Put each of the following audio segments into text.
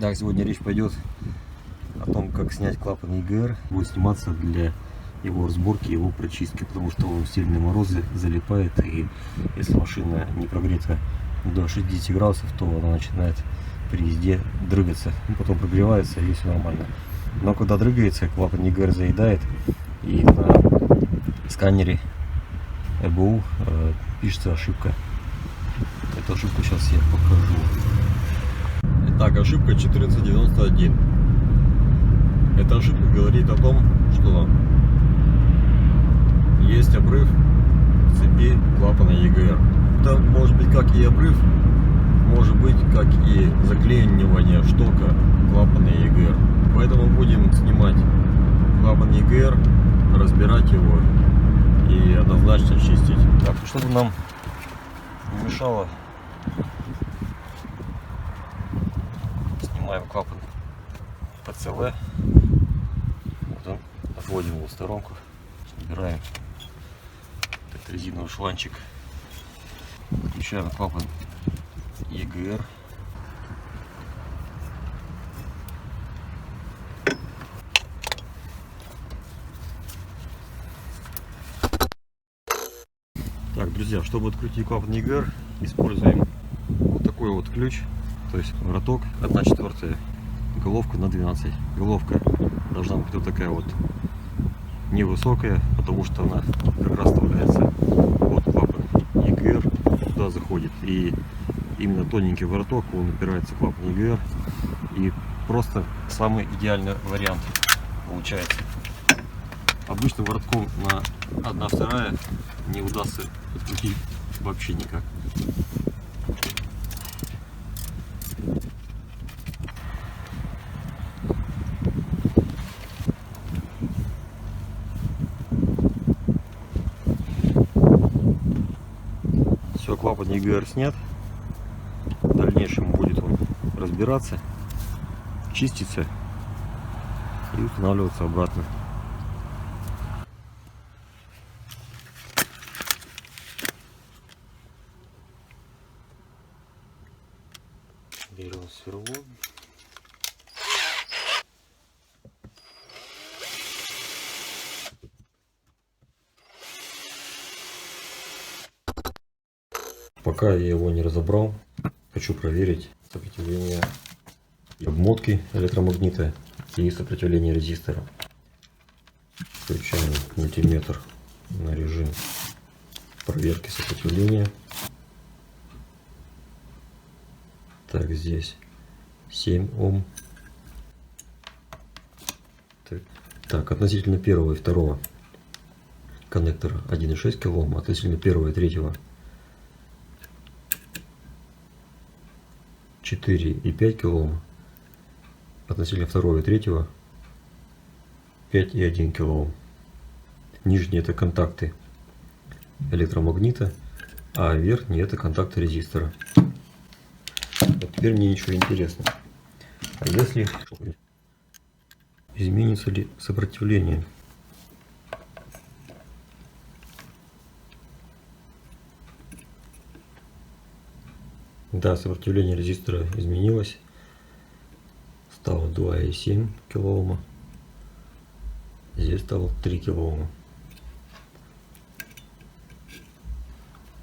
Да, сегодня речь пойдет о том, как снять клапан EGR. Будет сниматься для его разборки, его прочистки, потому что он в сильные морозы залипает, и если машина не прогрета до 60 градусов, то она начинает при езде дрыгаться, потом прогревается и все нормально. Но когда дрыгается, клапан EGR заедает, и на сканере ЭБУ пишется ошибка. Эту ошибку сейчас я покажу. Итак, ошибка 1491. Эта ошибка говорит о том, что есть обрыв в цепи клапана EGR. Это может быть как и обрыв, может быть как и заклинивание штока клапана EGR. Поэтому будем снимать клапан EGR, разбирать его и однозначно чистить. Так, чтобы нам не мешало, снимаем клапан ПЦВ. Вот он, отводим его в сторонку, убираем этот резиновый шланчик, включаем клапан EGR. Так, друзья, чтобы открутить клапан EGR, используем вот такой вот ключ, то есть вороток 1/4, головка на 12. Головка должна быть вот такая вот невысокая, потому что она как раз вставляется под клапан EGR, туда заходит, и именно тоненький вороток, он упирается в клапан EGR, и просто самый идеальный вариант получается. Обычным воротком на 1/2 не удастся открутить вообще никак. Все, клапан EGR снят. В дальнейшем будет он разбираться, чиститься и устанавливаться обратно. Берем сверло. Пока я его не разобрал, хочу проверить сопротивление обмотки электромагнита и сопротивление резистора. Включаем мультиметр на режим проверки сопротивления. Так, здесь 7 Ом. Так, относительно первого и второго коннектора 1,6 кОм, относительно первого и третьего 4,5 кОм, относительно второго и третьего 5,1 кОм. Нижние это контакты электромагнита, а верхние это контакты резистора. Вот теперь мне ничего интересно. А если изменится ли сопротивление? Да, сопротивление резистора изменилось. Стало 2,7 кОм. Здесь стало 3 кОм.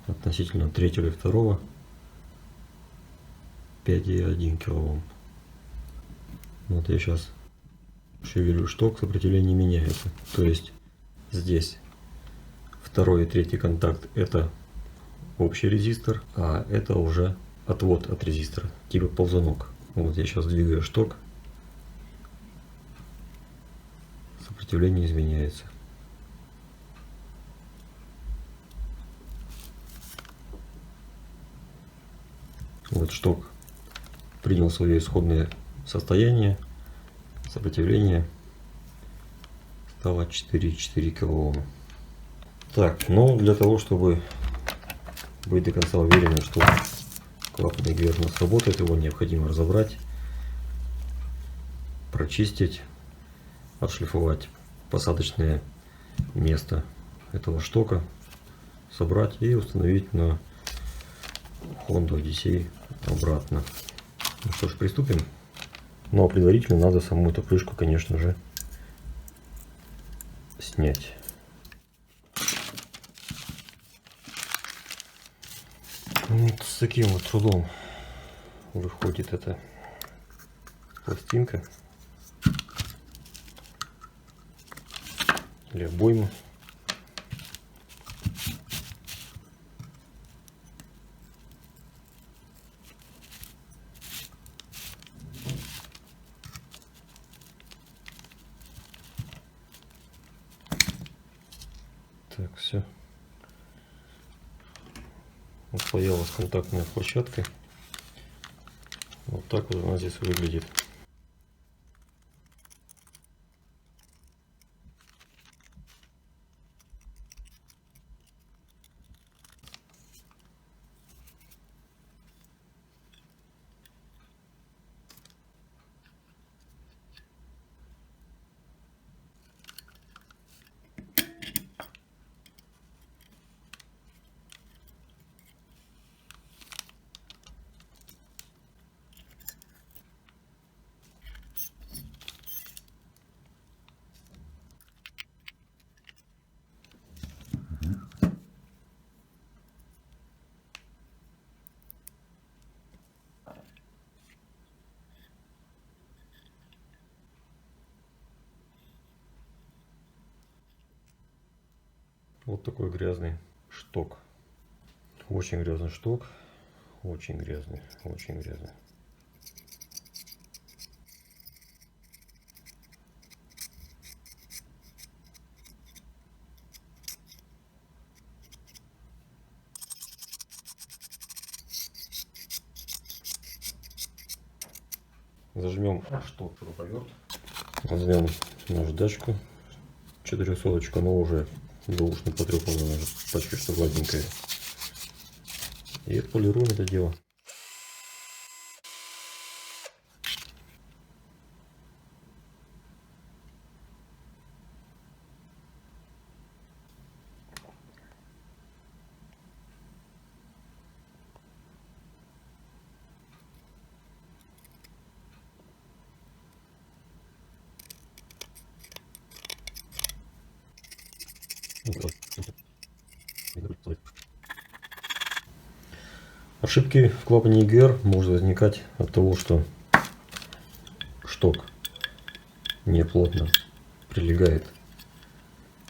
Относительно третьего и второго 5,1 кОм. Вот я сейчас шевелю шток, сопротивление меняется. То есть здесь второй и третий контакт это общий резистор, а это уже отвод от резистора, типа ползунок. Вот я сейчас двигаю шток, сопротивление изменяется. Вот шток принял свое исходное состояние, сопротивление стало 4,4 кОм. Так, но для того, чтобы быть до конца уверенным, что клапан EGR у нас работает, его необходимо разобрать, прочистить, отшлифовать посадочное место этого штока, собрать и установить на Honda Odyssey обратно. Ну что ж, приступим. Но предварительно надо саму эту крышку, конечно же, снять. Вот с таким вот трудом выходит эта пластинка или обойма. Так, все. Отпаялась контактная площадка. Вот так вот она здесь выглядит. Вот такой грязный шток. Очень грязный шток. Очень грязный. Очень грязный. Зажмем шток шуруповерт. Возьмем наждачку 400, но уже бэушно потрепанная, почти что гладенькая. И отполируем это дело. Ошибки в клапане EGR может возникать от того, что шток неплотно прилегает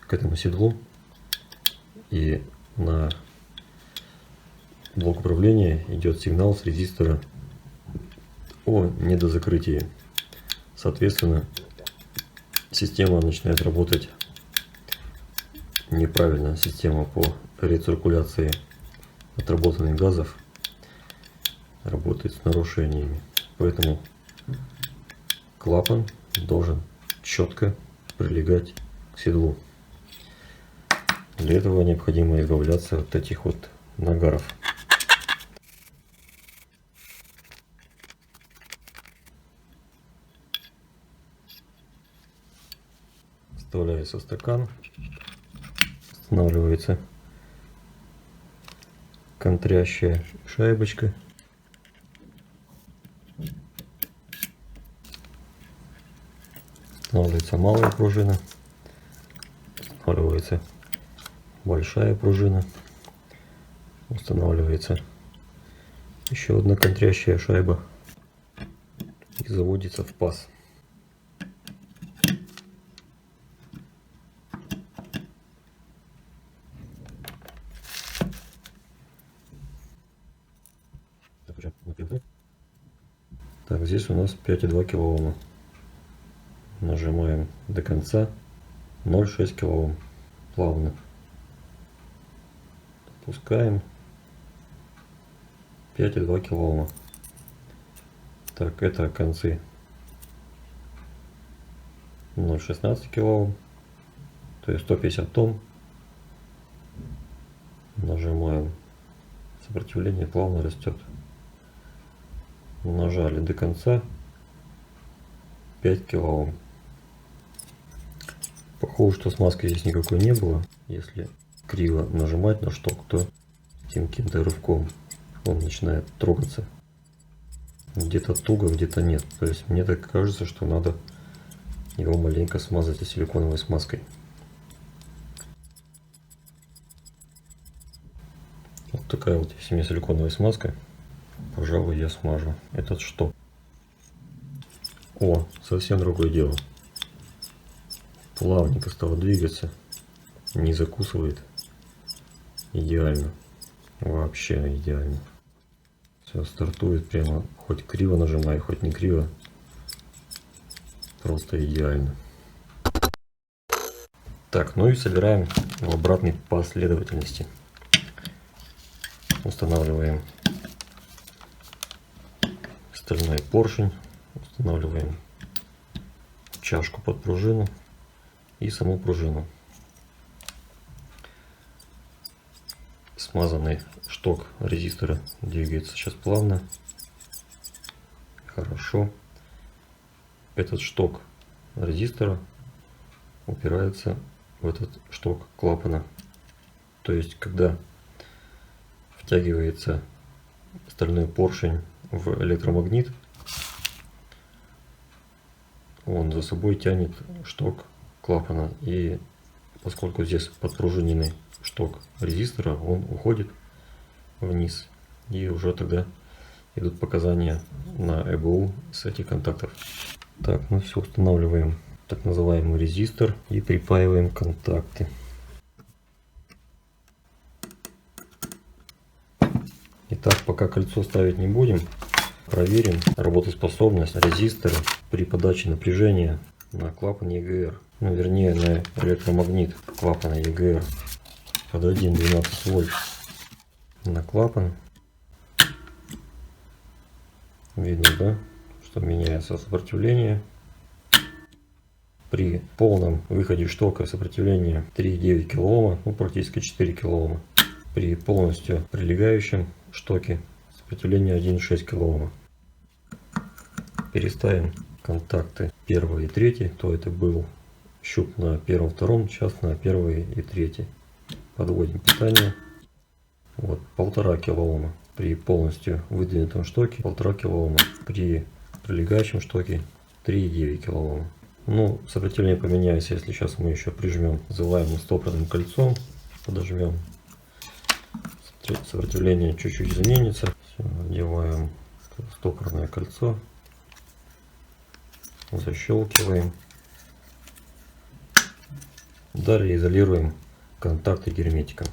к этому седлу, и на блок управления идет сигнал с резистора о недозакрытии. Соответственно, система начинает работать неправильно. Система по рециркуляции отработанных газов работает с нарушениями. Поэтому клапан должен четко прилегать к седлу. Для этого необходимо избавляться от этих вот нагаров. Вставляется стакан, устанавливается контрящая шайбочка. Устанавливается малая пружина, устанавливается большая пружина, устанавливается еще одна контрящая шайба и заводится в паз. Так, здесь у нас 5,2 кОм. Нажимаем до конца 0,6 кОм. Плавно опускаем 5,2 кОм. Так, это концы 0,16 кОм, то есть 150 Ом. Нажимаем, сопротивление плавно растет. Нажали до конца 5 кОм. Похоже, что смазки здесь никакой не было. Если криво нажимать на шток, то каким-то рывком он начинает трогаться. где-то туго, где-то нет. То есть мне так кажется, что надо его маленько смазать силиконовой смазкой. Вот такая вот есть у меня силиконовая смазка. Пожалуй, я смажу этот шток. О, совсем другое дело. Плавненько стало двигаться. Не закусывает. Идеально. Вообще идеально. Все, стартует прямо. Хоть криво нажимай, хоть не криво. Просто идеально. Так, ну и собираем в обратной последовательности. Устанавливаем стальной поршень. Устанавливаем чашку под пружину и саму пружину. Смазанный шток резистора двигается сейчас плавно. Хорошо. Этот шток резистора упирается в этот шток клапана. То есть, когда втягивается стальной поршень в электромагнит, он за собой тянет шток клапана. И поскольку здесь подпружиненный шток резистора, он уходит вниз. И уже тогда идут показания на ЭБУ с этих контактов. Так, ну все, устанавливаем так называемый резистор и припаиваем контакты. Итак, пока кольцо ставить не будем, проверим работоспособность резистора при подаче напряжения на клапан ЕГР. Ну, вернее, на электромагнит клапана ЕГР. Подадим 12 вольт на клапан. Видно, да, что меняется сопротивление. При полном выходе штока сопротивление 3,9 кОм, ну практически 4 кОм. При полностью прилегающем штоке сопротивление 1,6 кОм. Переставим контакты 1 и 3, то это был щуп на 1-2, сейчас на 1 и 3. Подводим питание. Вот 1,5 кОм. При полностью выдвинутом штоке 1,5 кОм. При прилегающем штоке 3,9 кОм. Ну, сопротивление поменяется, если сейчас мы еще прижмем называемым стопорным кольцом, подожмем. Сопротивление чуть-чуть изменится. Все, надеваем стопорное кольцо, защелкиваем. Далее изолируем контакты герметиком.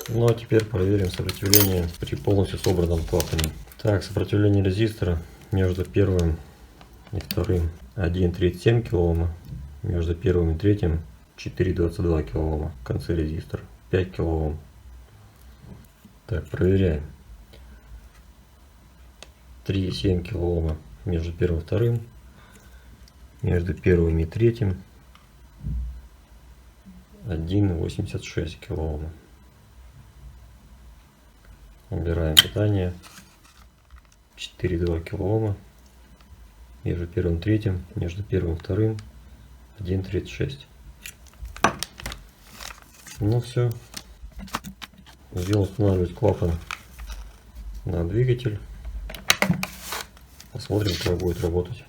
Ну а теперь проверим сопротивление при полностью собранном клапане. Так, сопротивление резистора между первым и вторым 1,37 кОм, между первым и третьим 4,22 кОм, в конце резистора 5 кОм. Так, проверяем. 3,7 кОм между первым и вторым, между первым и третьим 1,86 кОм. Убираем питание. 4,2 кОм между первым и третьим, между первым и вторым 1,36. Ну все. Сделал устанавливать клапан на двигатель. Посмотрим, как будет работать.